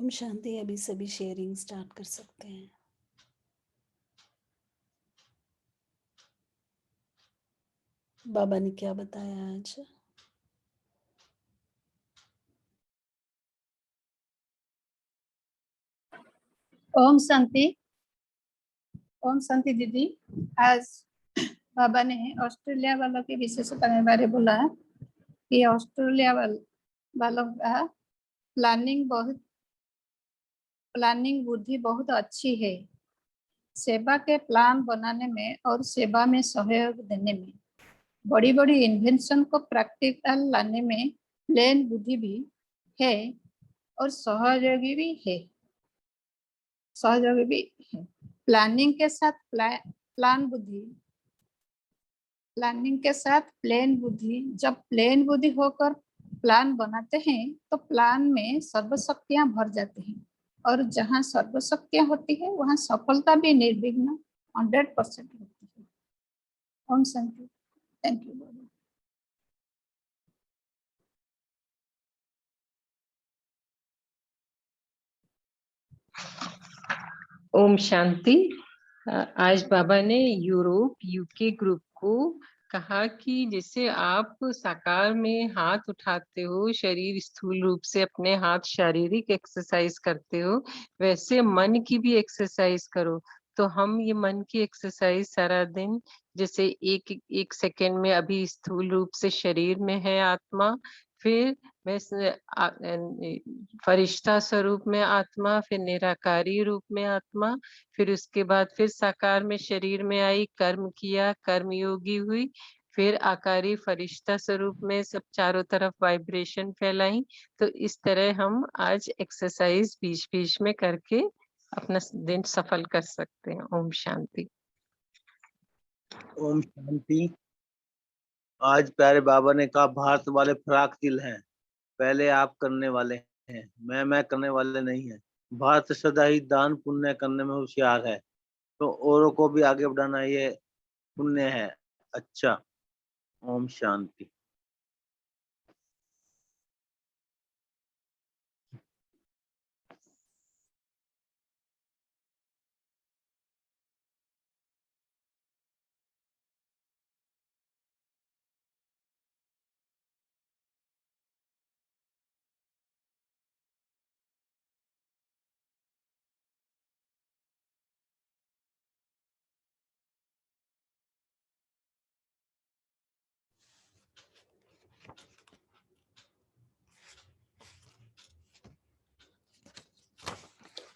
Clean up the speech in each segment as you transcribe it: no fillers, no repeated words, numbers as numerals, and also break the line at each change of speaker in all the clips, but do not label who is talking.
ओम शांति। अभी सभी sharing start कर सकते हैं। बाबा ने क्या बताया आज?
ओम शांति। ओम शांति दीदी। आज बाबा ने ऑस्ट्रेलिया वालों के विशेषता के बारे में बोला कि ऑस्ट्रेलिया वालों का प्लानिंग बुद्धि बहुत अच्छी है। सेवा के प्लान बनाने में और सेवा में सहयोग देने में, बड़ी बड़ी इन्वेंशन को प्रैक्टिकल लाने में प्लान बुद्धि भी है और सहयोगी भी है। प्लानिंग के साथ प्लान बुद्धि, जब प्लान बुद्धि होकर प्लान बनाते हैं तो प्लान में सर्वशक्तियां भर जाती हैं और जहां सर्वशक्तियां होती है वहां सफलता भी निर्विघ्न 100% होती है। ओम शांति। थैंक यू बाबा।
ओम शांति। आज बाबा ने यूरोप यूके ग्रुप को कहा कि जैसे आप साकार में हाथ उठाते हो, शरीर स्थूल रूप से अपने हाथ शारीरिक एक्सरसाइज करते हो, वैसे मन की भी एक्सरसाइज करो। तो हम ये मन की एक्सरसाइज सारा दिन, जैसे एक सेकेंड में अभी स्थूल रूप से शरीर में है आत्मा, फिर मैं फरिश्ता स्वरूप में आत्मा, फिर निराकारी रूप में आत्मा, फिर उसके बाद फिर साकार में शरीर में आई, कर्म किया, कर्मयोगी हुई, फिर आकारी फरिश्ता स्वरूप में सब चारों तरफ वाइब्रेशन फैलाई। तो इस तरह हम आज एक्सरसाइज बीच बीच में करके अपना दिन सफल कर सकते हैं। ओम शांति।
ओम शांति। आज प्यारे बाबा ने कहा भारत वाले फराक दिल हैं, पहले आप करने वाले हैं, मैं करने वाले नहीं है। भारत सदा ही दान पुण्य करने में होशियार है, तो औरों को भी आगे बढ़ाना ये पुण्य है। अच्छा। ओम शांति।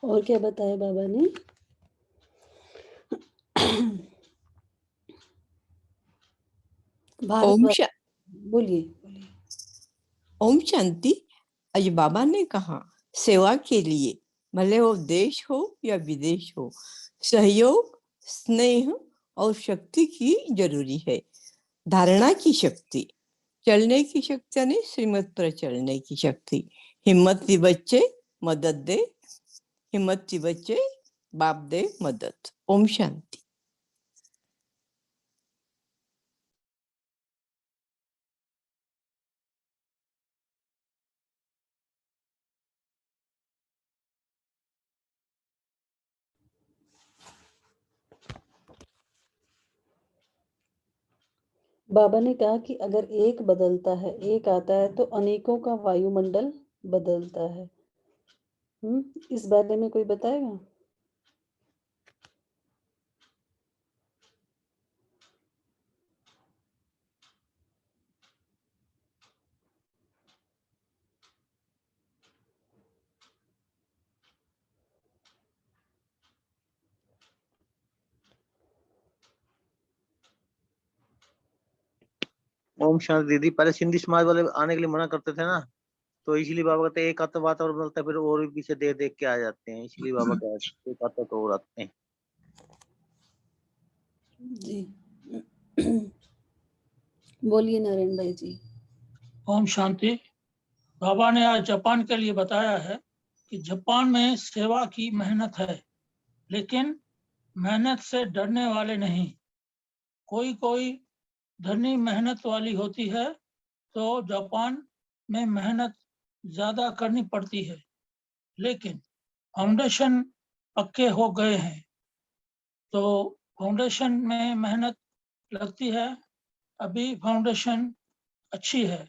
और क्या बताया बाबा ने? बोलिए।
ओम शांति। आज बाबा ने कहा सेवा के लिए, भले वो देश हो या विदेश हो, सहयोग, स्नेह और शक्ति की जरूरी है। धारणा की शक्ति, चलने की शक्ति यानी श्रीमत पर चलने की शक्ति। हिम्मत दी बच्चे मदद दे, हिम्मत दी बच्चे बाप दे मदद। ओम शांति।
बाबा ने कहा कि अगर एक बदलता है, एक आता है, तो अनेकों का वायुमंडल बदलता है। इस बारे में कोई बताएगा?
ओम शांति दीदी। पहले सिंधी समाज वाले आने के लिए मना करते थे ना, तो इसलिए बाबा कहते हैं एक आता वातावरण बदलता है, फिर और भी पीछे देख देख के आ जाते हैं, इसलिए बाबा कहते हैं एक आता तो और आते हैं।
जी। बोलिए नारायण भाई जी।
ओम शांति। बाबा ने आज जापान के लिए बताया है कि जापान में सेवा की मेहनत है, लेकिन मेहनत से डरने वाले नहीं। कोई धनी मेहनत वाली होती है, तो जापान में मेहनत ज्यादा करनी पड़ती है। लेकिन फाउंडेशन पक्के हो गए हैं। तो फाउंडेशन में मेहनत लगती है, अभी फाउंडेशन अच्छी है,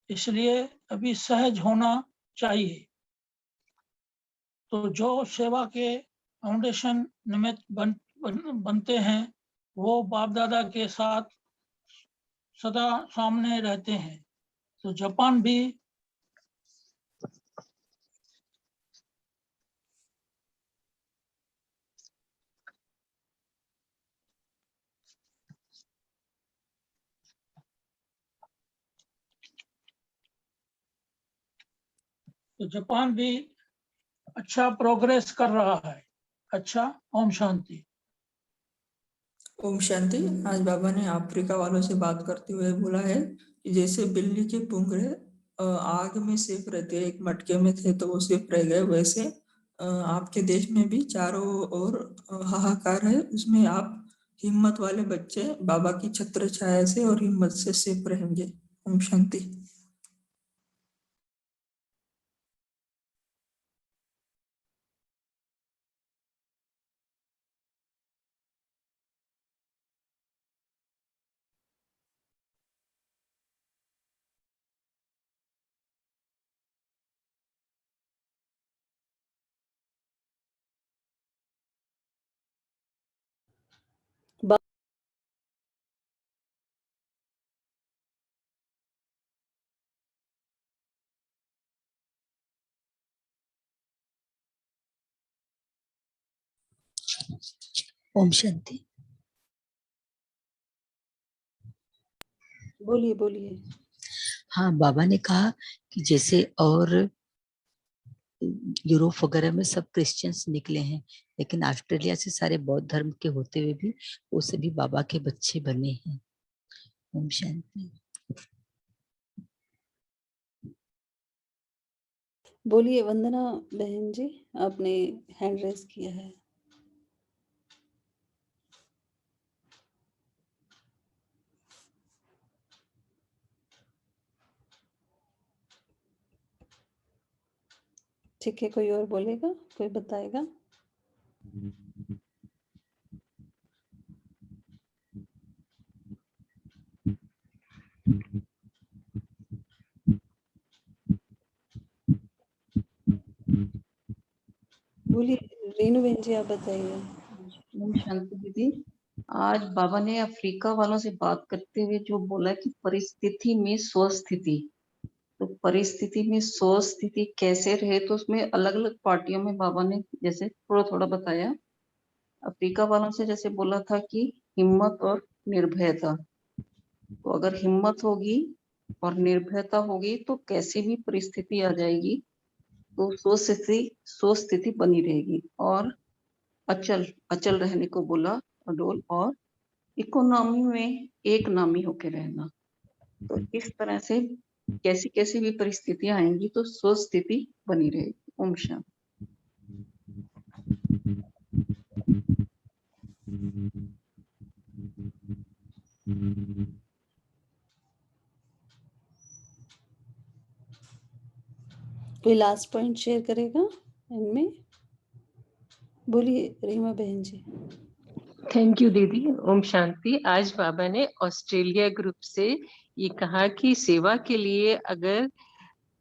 इसलिए अभी सहज होना चाहिए। तो जो सेवा के फाउंडेशन निमित्त बनते हैं वो बाप दादा के साथ सदा सामने रहते हैं। तो जापान भी अच्छा प्रोग्रेस कर रहा है। अच्छा, ओम शांति।
ओम शांति। आज बाबा ने अफ्रीका वालों से बात करते हुए बोला है कि जैसे बिल्ली के पुंगड़े आग में सेफ रहते हैं, एक मटके में थे तो वो सेफ रह गए, वैसे आपके देश में भी चारों ओर हाहाकार है, उसमें आप हिम्मत वाले बच्चे बाबा की छत्र छाया से और हिम्मत से सेफ रहेंगे। ओम शांति।
ओम शांति।
बोलिए बोलिए।
हाँ, बाबा ने कहा कि जैसे और यूरोप वगैरह में सब क्रिश्चियंस निकले हैं, लेकिन ऑस्ट्रेलिया से सारे बौद्ध धर्म के होते हुए भी वो सभी बाबा के बच्चे बने हैं। ओम शांति।
बोलिए वंदना बहन जी, आपने हैंड रेज किया है। ठीक है, कोई और बोलेगा, कोई बताएगा? बोलिए रेणु बहन जी, आप बताइए।
ओम शांति दीदी। आज बाबा ने अफ्रीका वालों से बात करते हुए जो बोला कि परिस्थिति में स्वस्थिति, तो परिस्थिति में स्वस्थिति कैसे रहे, तो उसमें अलग अलग पार्टियों में बाबा ने जैसे थोड़ा थोड़ा बताया। अफ्रीका वालों से जैसे बोला था कि हिम्मत और निर्भयता, तो अगर हिम्मत होगी और निर्भयता होगी तो कैसी भी परिस्थिति आ जाएगी तो स्वस्थिति बनी रहेगी। और अचल अचल रहने को बोला, अडोल, और इकोनॉमी में एक नामी होके रहना। तो इस तरह से कैसी कैसी भी परिस्थितियां आएंगी तो स्वस्थिति बनी रहेगी। ओम शांति।
कोई लास्ट पॉइंट शेयर करेगा इनमें? बोलिए रीमा बहन जी।
थैंक यू दीदी। ओम शांति। आज बाबा ने ऑस्ट्रेलिया ग्रुप से ये कहा कि सेवा के लिए अगर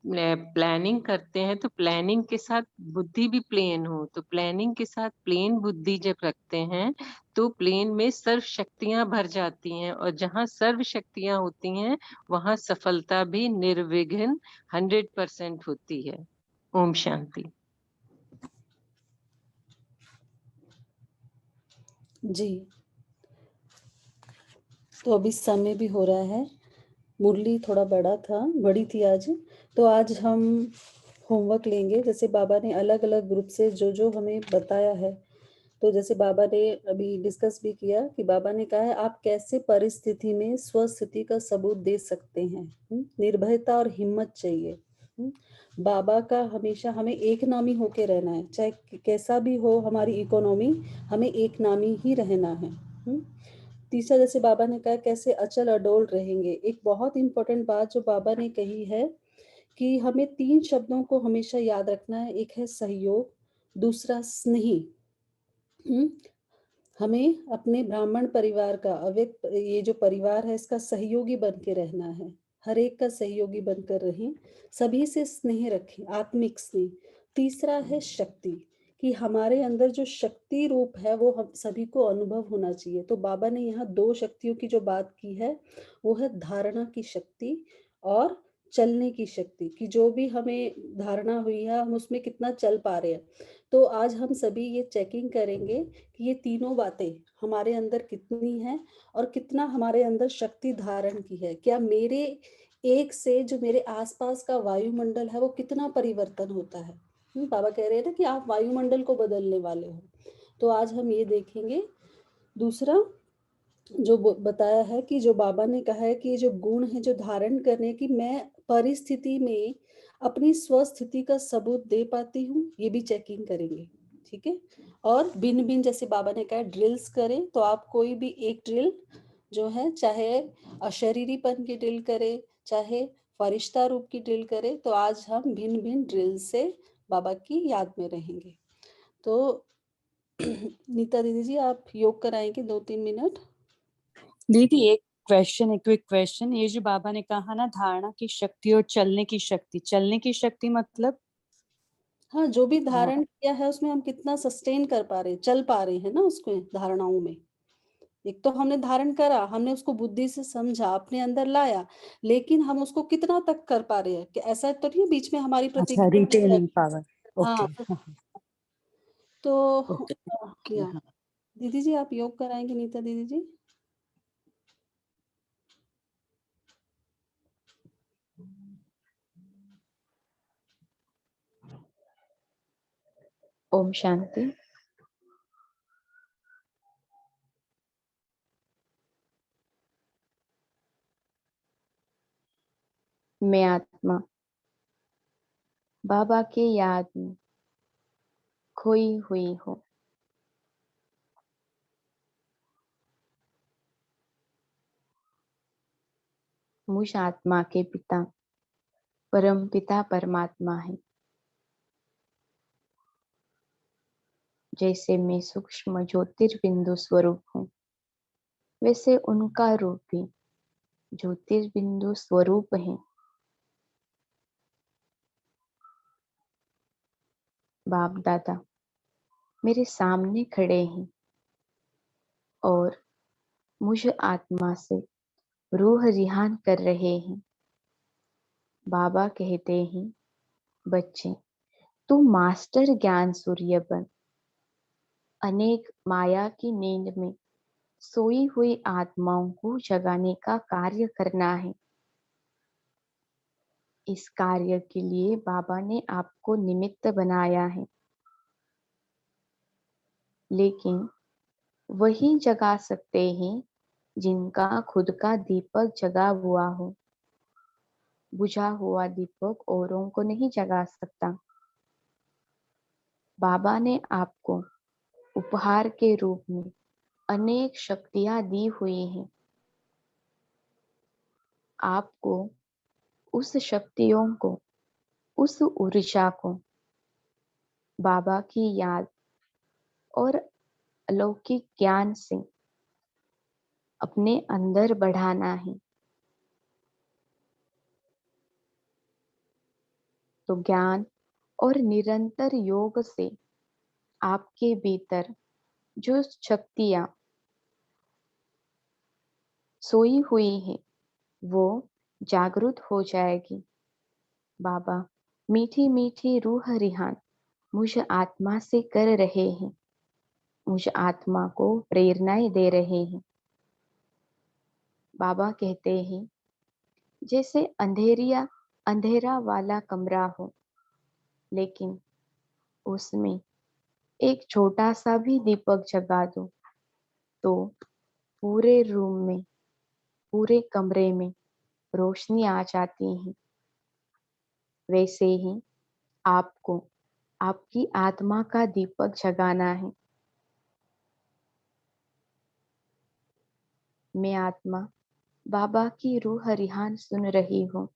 प्लानिंग करते हैं तो प्लानिंग के साथ बुद्धि भी प्लेन हो, तो प्लानिंग के साथ प्लेन बुद्धि जब रखते हैं तो प्लेन में सर्व शक्तियां भर जाती हैं, और जहां सर्व शक्तियां होती हैं वहां सफलता भी निर्विघ्न 100% होती है। ओम शांति।
जी, तो अभी समय भी हो रहा है। मुरली थोड़ा बड़ी थी आज, तो आज हम होमवर्क लेंगे। जैसे बाबा ने अलग अलग ग्रुप से जो जो हमें बताया है, तो जैसे बाबा ने अभी डिस्कस भी किया कि बाबा ने कहा है आप कैसे परिस्थिति में स्वस्थिति का सबूत दे सकते हैं। निर्भयता और हिम्मत चाहिए। बाबा का हमेशा हमें एक नामी होके रहना है, चाहे कैसा भी हो हमारी इकोनॉमी, हमें एक नामी ही रहना है। तीसरा, जैसे बाबा ने कहा कैसे अचल अडोल रहेंगे। एक बहुत इंपॉर्टेंट बात जो बाबा ने कही है कि हमें 3 शब्दों को हमेशा याद रखना है। एक है सहयोग, दूसरा स्नेह। हुँ? हमें अपने ब्राह्मण परिवार का ये जो परिवार है इसका सहयोगी बन के रहना है। हर एक का सहयोगी बनकर रहें, सभी से स्नेह रखें, आत्मिक स्नेह। तीसरा है शक्ति, कि हमारे अंदर जो शक्ति रूप है वो हम सभी को अनुभव होना चाहिए। तो बाबा ने यहाँ 2 शक्तियों की जो बात की है, वो है धारणा की शक्ति और चलने की शक्ति, कि जो भी हमें धारणा हुई है हम उसमें कितना चल पा रहे हैं। तो आज हम सभी ये चेकिंग करेंगे कि ये तीनों बातें हमारे अंदर कितनी हैं और कितना हमारे अंदर शक्ति धारण की है। क्या मेरे एक से जो मेरे आसपास का वायुमंडल है वो कितना परिवर्तन होता है। बाबा कह रहे हैं ना कि आप वायुमंडल को बदलने वाले हो। तो आज हम ये देखेंगे। दूसरा जो बताया है कि जो बाबा ने कहा है कि ये जो गुण है जो धारण करने की, मैं परिस्थिति में अपनी स्वस्थिति का सबूत दे पाती हूँ, ये भी चेकिंग करेंगे। ठीक है। और भिन्न भिन्न, जैसे बाबा ने कहा ड्रिल्स करें, तो आप कोई भी एक ड्रिल जो है, चाहे अशरीरीपन की ड्रिल करें, चाहे फरिश्ता रूप की ड्रिल करें, तो आज हम भिन्न भिन्न ड्रिल से बाबा की याद में रहेंगे। तो नीता दीदी जी आप योग कराएंगे 2-3 मिनट।
दीदी एक क्वेश्चन, एक क्विक क्वेश्चन। ये जो बाबा ने कहा ना धारणा की शक्ति और चलने की शक्ति, चलने की शक्ति मतलब
हाँ, जो भी धारण किया है उसमें हम कितना सस्टेन कर पा रहे हैं, चल पा रहे हैं ना उसको धारणाओं में। एक तो हमने धारण करा, हमने उसको बुद्धि से समझा, अपने अंदर लाया, लेकिन हम उसको कितना तक कर पा रहे हैं, कि ऐसा तो नहीं है बीच में हमारी
अच्छा
प्रतिक्रिया हो
रिटेनिंग
जाएगी।
पावर।
हाँ,
ओके
तो
ओके
या दीदी जी आप योग कराएंगे, नीता दीदी जी।
ओम शांति। मैं आत्मा बाबा के याद में खोई हुई हूँ। मुझ आत्मा के पिता परम पिता परमात्मा है। जैसे मैं सूक्ष्म ज्योतिर्बिंदु स्वरूप हूँ, वैसे उनका रूप भी ज्योतिर्बिंदु स्वरूप है। बाप दादा मेरे सामने खड़े हैं और मुझ आत्मा से रूह रिहान कर रहे हैं। बाबा कहते हैं, बच्चे तू मास्टर ज्ञान सूर्य बन। अनेक माया की नींद में सोई हुई आत्माओं को जगाने का कार्य करना है। इस कार्य के लिए बाबा ने आपको निमित्त बनाया है, लेकिन वही जगा सकते हैं जिनका खुद का दीपक जगा हुआ हो। बुझा हुआ दीपक औरों को नहीं जगा सकता। बाबा ने आपको उपहार के रूप में अनेक शक्तियां दी हुई हैं। आपको उस शक्तियों को, उस ऊर्जा को बाबा की याद और अलौकिक ज्ञान से अपने अंदर बढ़ाना है। तो ज्ञान और निरंतर योग से आपके भीतर जो शक्तियां सोई हुई है वो जागृत हो जाएगी। बाबा मीठी मीठी रूह रिहान मुझ आत्मा से कर रहे हैं, मुझ आत्मा को प्रेरणाएं दे रहे हैं। बाबा कहते हैं, जैसे अंधेरा वाला कमरा हो, लेकिन उसमें एक छोटा सा भी दीपक जगा दो तो पूरे रूम में, पूरे कमरे में रोशनी आ जाती है। वैसे ही आपको आपकी आत्मा का दीपक जगाना है। मैं आत्मा बाबा की रूह रिहान सुन रही हूँ।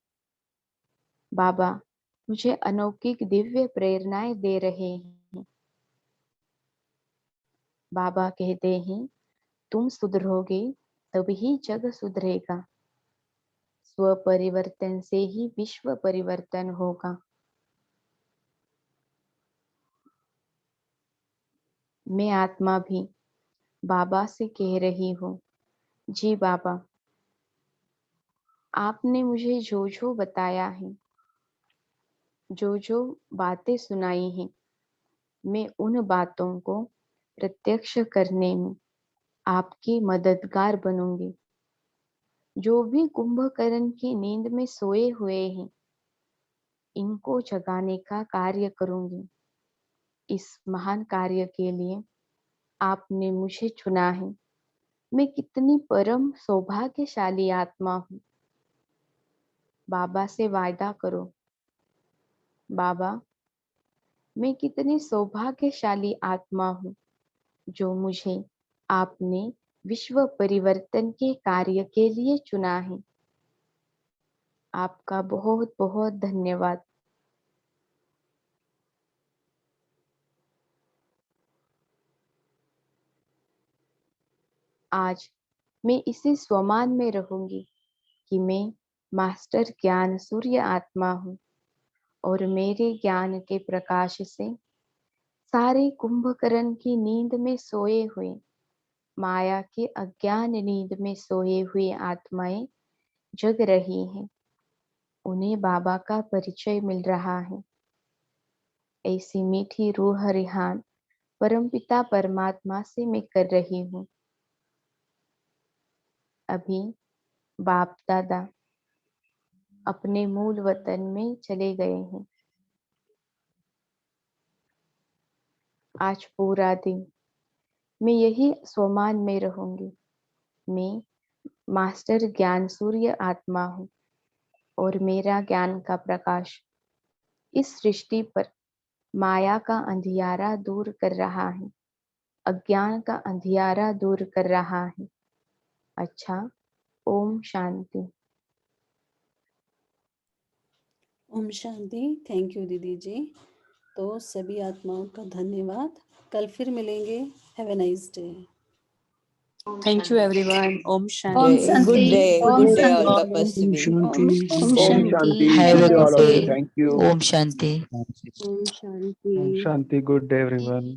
बाबा मुझे अलौकिक दिव्य प्रेरणाएं दे रहे हैं। बाबा कहते हैं तुम सुधरोगे तभी जग सुधरेगा। स्व परिवर्तन से ही विश्व परिवर्तन होगा। मैं आत्मा भी बाबा से कह रही हूँ, जी बाबा, आपने मुझे जो जो बताया है, जो जो बातें सुनाई हैं, मैं उन बातों को प्रत्यक्ष करने में आपकी मददगार बनूंगी। जो भी कुंभकर्ण की नींद में सोए हुए हैं, इनको जगाने का कार्य करूंगी। इस महान कार्य के लिए आपने मुझे चुना है। मैं कितनी परम सौभाग्यशाली आत्मा हूँ। बाबा से वायदा करो, बाबा मैं कितनी सौभाग्यशाली आत्मा हूँ जो मुझे आपने विश्व परिवर्तन के कार्य के लिए चुना है। आपका बहुत बहुत धन्यवाद। आज मैं इसी स्वमान में रहूंगी कि मैं मास्टर ज्ञान सूर्य आत्मा हूँ और मेरे ज्ञान के प्रकाश से सारे कुंभकर्ण की नींद में सोए हुए, माया के अज्ञान नींद में सोए हुए आत्माएं जग रही हैं। उन्हें बाबा का परिचय मिल रहा है। ऐसी मीठी रूह रिहान परमपिता परमात्मा से मैं कर रही हूँ। अभी बाप दादा अपने मूल वतन में चले गए हैं। आज पूरा दिन मैं यही स्वमान में रहूंगी। मैं मास्टर ज्ञान सूर्य आत्मा हूँ और मेरा ज्ञान का प्रकाश इस सृष्टि पर माया का अंधियारा दूर कर रहा है, अज्ञान का अंधियारा दूर कर रहा है। अच्छा, ओम शांति।
ओम शांति। थैंक यू दीदी जी। तो सभी आत्माओं का धन्यवाद। कल फिर मिलेंगे। Have a nice day.
Thank you everyone. Om
Good
Shanti.
day, good
Good
day,
day,
Om
good day all
Shanti.
tapasvi.
Om
Om
Shanti.
Shanti.
Have a
Good day
good
all of you.
day.
Thank you.
Om Shanti.
Om Shanti.
Om Shanti. Good day everyone.